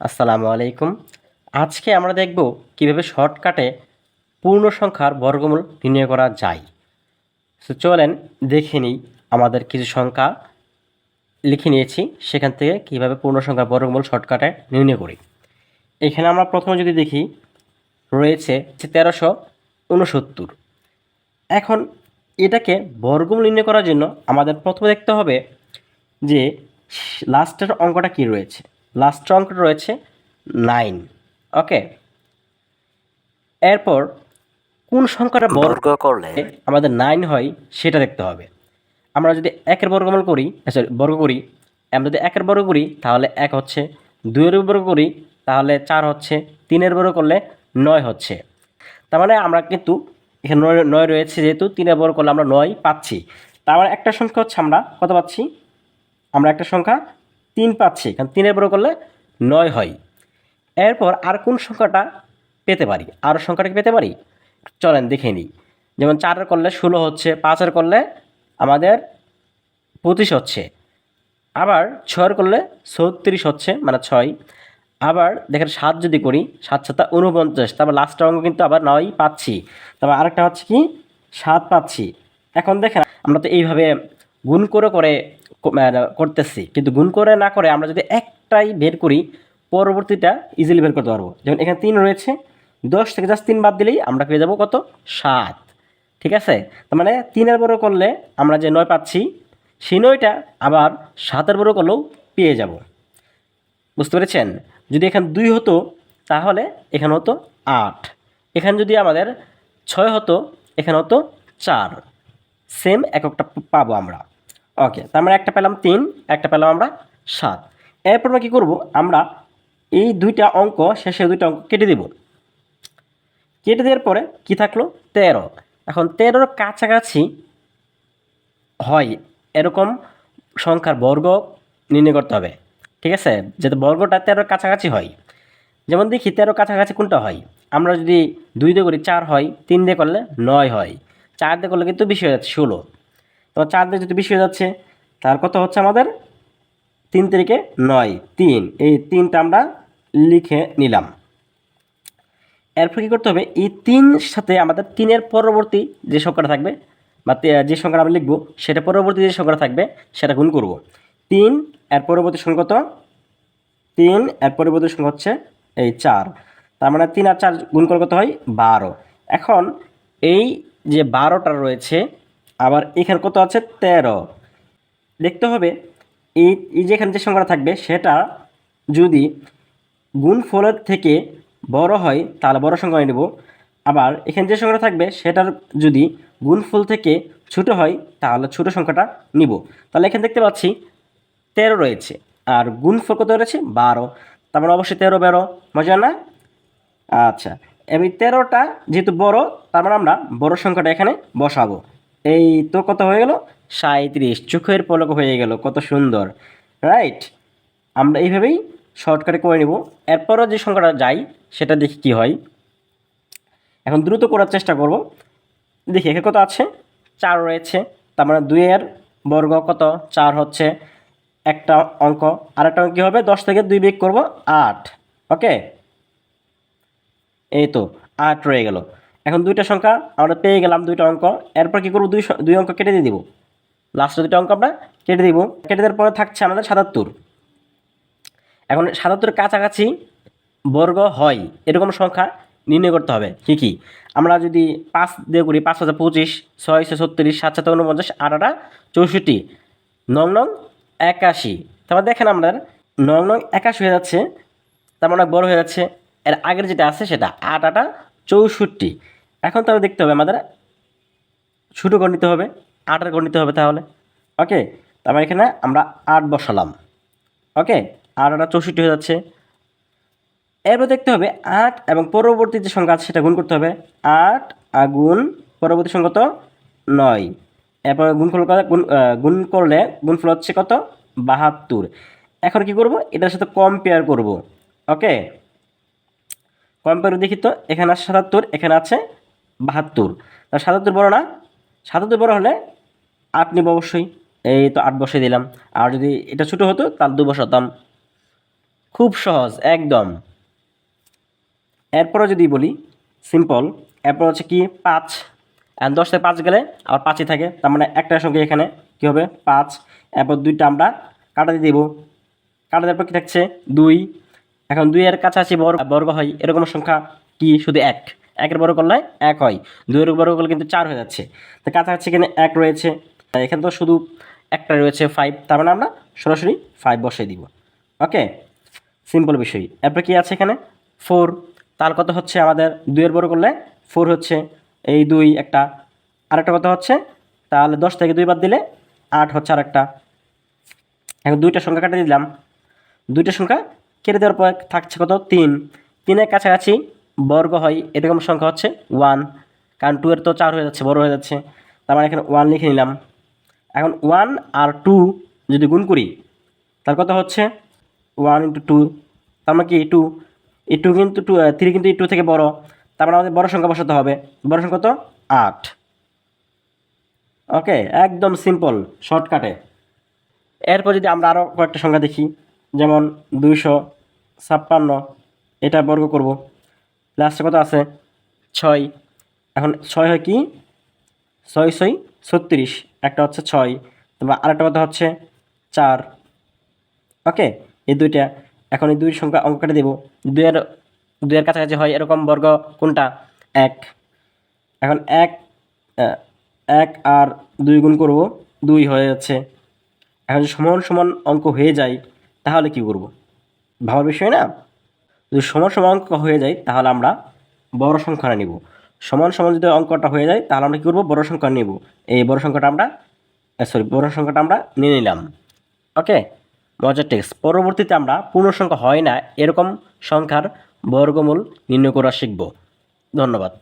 আসসালামু আলাইকুম। আজকে আমরা দেখব কিভাবে শর্টকাটে পূর্ণ সংখ্যার বর্গমূল নির্ণয় করা যায়। চলেন দেখে নিই। আমাদের কিছু সংখ্যা লিখে নিয়েছি, সেখান থেকে কিভাবে পূর্ণ সংখ্যার বর্গমূল শর্টকাটে নির্ণয় করি। এখানে আমরা প্রথমে যদি দেখি, রয়েছে 1369। এখন এটাকে বর্গমূল নির্ণয় করার জন্য আমাদের প্রথমে দেখতে হবে যে লাস্টের অঙ্কটা কি রয়েছে। লাস্টের অঙ্কটা রয়েছে 9। ওকে, এরপর কোন সংখ্যাটা বর্গ করলে আমাদের 9 হয় সেটা দেখতে হবে। আমরা যদি একের বর্গমূল করি, সরি বর্গ করি, আমরা যদি একের বর্গ করি তাহলে 1 হচ্ছে, 2-এর বর্গ করি তাহলে 4 হচ্ছে, 3-এর বর্গ করলে 9 হচ্ছে। তার মানে আমরা কিন্তু এখানে 9 রয়েছে, যেহেতু 3-এর বর্গ করলে আমরা 9 পাচ্ছি। তার মানে একটা সংখ্যা হচ্ছে আমরা কত পাচ্ছি, আমরা একটা সংখ্যা 3 পাচ্ছি, কারণ 3-এর বর্গ করলে 9 হয়। এরপর আর কোন সংখ্যাটা পেতে পারি, আরও সংখ্যাটা কি পেতে পারি, চলেন দেখে নিই। যেমন 4-এর করলে 16 হচ্ছে, 5-এর করলে আমাদের 25 হচ্ছে, আবার 6-এর করলে 36 হচ্ছে, মানে 6। আবার দেখেন 7 যদি করি, 7-7 49, তারপর লাস্টের অঙ্ক কিন্তু আবার 9 পাচ্ছি, তারপর আরেকটা হচ্ছে কি 7 পাচ্ছি। এখন দেখেন আমরা তো এইভাবে গুণ করে করে করতেছি, কিন্তু গুণ করে না করে আমরা যদি একটাই বের করি, পরবর্তীটা ইজিলি বের করতে পারবো। যেমন এখানে 3 রয়েছে, 10 থেকে জাস্ট 3 বাদ দিলেই আমরা পেয়ে যাবো কত, 7। ঠিক আছে, তার মানে 3-এর বড় করলে আমরা যে 9 পাচ্ছি, সেই 9টা আবার 7-এর বড় করলেও পেয়ে যাব। বুঝতে পেরেছেন? যদি এখানে 2 হতো তাহলে এখানে হতো 8, এখানে যদি আমাদের 6 হতো এখানে হতো 4, সেম এককটা পাবো আমরা। ওকে, তার মানে একটা পেলাম 3, একটা পেলাম আমরা 7। এরপর আমরা কী করবো, আমরা এই দুইটা অঙ্ক, শেষে দুইটা অঙ্ক কেটে দেব। কেটে দেওয়ার পরে কি থাকলো, 13। এখন 13-র কাছাকাছি হয় এরকম সংখ্যার বর্গ নির্ণয় করতে হবে। ঠিক আছে, যাতে বর্গটা 13-র কাছাকাছি হয়। যেমন দেখি 13 কাছাকাছি কোনটা হয়, আমরা যদি 2 দিয়ে করি 4 হয়, 3 দিয়ে করলে 9 হয়, 4 দিয়ে করলে কিন্তু বেশি হয়ে যাচ্ছে 16। তো 4 দিয়ে যদি বেশি হয়ে যাচ্ছে, তার কত হচ্ছে আমাদের 3 তারিখে 9, 3, এই 3টা আমরা লিখে নিলাম। এরপর কী করতে হবে, এই 3 সাথে আমাদের 3-এর পরবর্তী যে সংখ্যাটা থাকবে, বা যে সংখ্যাটা আমরা লিখবো সেটা পরবর্তী যে সংখ্যাটা থাকবে সেটা গুণ করব। 3 এর পরবর্তী সংখ্যা কত, 3 এর পরবর্তী সংখ্যা হচ্ছে এই 4, তার মানে 3 আর 4 গুণ করে কত হয়, 12। এখন এই যে 12টা রয়েছে, আবার এখানে কত আছে, 13। দেখতে হবে এই যেখানে যে সংখ্যাটা থাকবে সেটা যদি গুণফলের থেকে বড় হয় তাহলে বড় সংখ্যা নেব। আবার এখানে যে সংখ্যাটা থাকবে সেটার যদি গুণফল থেকে ছোট হয় তাহলে ছোট সংখ্যাটা নিব। তাহলে এখানে দেখতে পাচ্ছি 13 রয়েছে, আর গুণফল কত রয়েছে, 12। তার মানে অবশ্যই 13 12, মজা না? আচ্ছা, এবার 13টা যেহেতু বড়, তার মানে আমরা বড় সংখ্যাটা এখানে বসাবো। এই তো কত হয়ে গেল, 37, চোখের পলক হয়ে গেল, কত সুন্দর, রাইট? আমরা এইভাবেই শর্টকাটে করে নেব। এরপরও যে সংখ্যাটা যাই সেটা দেখি কি হয়। এখন দ্রুত করার চেষ্টা করব। দেখি এখানে কত আছে, 4 রয়েছে, তার মানে 2-এর বর্গ কত, 4 হচ্ছে একটা অঙ্ক। আরেকটা অঙ্ক কী হবে, 10 থেকে 2 বিয়োগ করব, 8। ওকে, এই তো 8 রয়ে গেল। এখন দুইটা সংখ্যা আমরা পেয়ে গেলাম, দুইটা অঙ্ক। এরপর কী করবো, দুই অঙ্ক কেটে দিয়ে দিব। লাস্টের দুটো অঙ্ক আমরা কেটে দিব। কেটে দেওয়ার পরে থাকছে আমাদের 77। এখন 77-এর কাছাকাছি বর্গ হয় এরকম সংখ্যা নির্ণয় করতে হবে। কী কী, আমরা যদি 5 দিয়ে করি, 5 5 25, 6 6 36, 7 7 49, 8 8 64, 9 9 81। তারপর দেখেন আমাদের 9 9 81 হয়ে যাচ্ছে, তার মানে অনেক বড় হয়ে যাচ্ছে। এর আগের যেটা আছে সেটা 8 8 64। এখন তাহলে দেখতে হবে আমাদের ছোটো ঘর নিতে হবে, 8-এর ঘর নিতে হবে তাহলে। ওকে, তারপর এখানে আমরা 8 বসালাম। ওকে, 8 8 64 হয়ে যাচ্ছে। এরপর দেখতে হবে 8 এবং পরবর্তী যে সংখ্যা আছে সেটা গুণ করতে হবে। 8 গুণ পরবর্তী সংখ্যা কত, 9। এরপর গুণফল গুণ করলে গুণফল হচ্ছে কত, 72। এখন কি করব, এটার সাথে কম্পেয়ার করব। ওকে, কম্পেয়ার দেখি তো, এখানে আছে 77, এখানে আছে 72। তা 77 বড় না, 77 বড় হলে 8 নিব অবশ্যই। এই তো 8 বসিয়ে দিলাম। আর যদি এটা ছোটো হতো তাহলে 2 বসাতাম। খুব সহজ একদম। এরপরে যদি বলি সিম্পল, এরপর হচ্ছে কি 5, 10 থেকে 5 গেলে আবার 5ই থাকে, তার মানে একটা সঙ্গে এখানে কী হবে 5, এরপর 2টা আমরা কাটাতে দেব, কাটাতে পর কী থাকছে 2। এখন 2-এর কাছাকাছি বর্গ হয় এরকম সংখ্যা কি শুধু 1, 1-এর বর্গ করলে 1 হয়, 2-এর বর্গ করলে কিন্তু 4 হয়ে যাচ্ছে। তো কাছাকাছি এখানে 1 রয়েছে, এখানে তো শুধু একটা রয়েছে 5, তার মানে আমরা সরাসরি 5 বসিয়ে দিব। ওকে, সিম্পল বিষয়। এরপর কি আছে এখানে 4, তার কত হচ্ছে আমাদের 2-এর বর্গ করলে 4 হচ্ছে, এই 2 একটা, আরেকটা কত হচ্ছে তাহলে 10 থেকে 2 বাদ দিলে 8 হচ্ছে আরেকটা। এখন 2টা সংখ্যা কাটিয়ে দিলাম, 2টা সংখ্যা কেটে দেওয়ার পর থাকছে কত 3, 3-এর কাছাকাছি বর্গ হয় এরকম সংখ্যা হচ্ছে 1, কারণ 2-এর তো 4 হয়ে যাচ্ছে, বড় হয়ে যাচ্ছে, তার মানে এখানে 1 লিখে নিলাম। এখন 1 আর 2 যদি গুণ করি তার কত হচ্ছে 1 × 2, তার মানে কি 2, এই 2 কিন্তু 3 কিন্তু এই 2 থেকে বড়, তার মানে আমাদের বড় সংখ্যা বসাতে হবে। বড় সংখ্যা কত 8। ওকে, একদম সিম্পল শর্টকাটে। এরপর যদি আমরা আরও কয়েকটা সংখ্যা দেখি, যেমন 256, এটা বর্গ করব, লাস্টে কত আছে 6। এখন 6 হয় কি 6 6 36, একটা হচ্ছে 6, তারপর আরেকটা কথা হচ্ছে 4। ওকে, এই দুইটা, এখন এই দুই সংখ্যা অঙ্ক কেটে দেবো, 2-এর কাছাকাছি হয় এরকম বর্গ কোনটা 1। এখন 1 আর 2 গুণ করব, 2 হয়ে যাচ্ছে। এখন যদি সমান সমান অঙ্ক হয়ে যায় তাহলে কি করব, ভাবার বিষয় না? যদি সমান সমান অঙ্ক হয়ে যায় তাহলে আমরা বড় সংখ্যাটা নিব। সমান সমান যদি অঙ্কটা হয়ে যায় তাহলে আমরা কী করবো, বড় সংখ্যা নেব। এই বড় সংখ্যাটা আমরা বড় সংখ্যাটা আমরা নিয়ে নিলাম। ওকে, মজার টেক্সট। পরবর্তীতে আমরা পূর্ণ সংখ্যা হয় না এরকম সংখ্যার বর্গমূল নির্ণয় করা শিখব। ধন্যবাদ।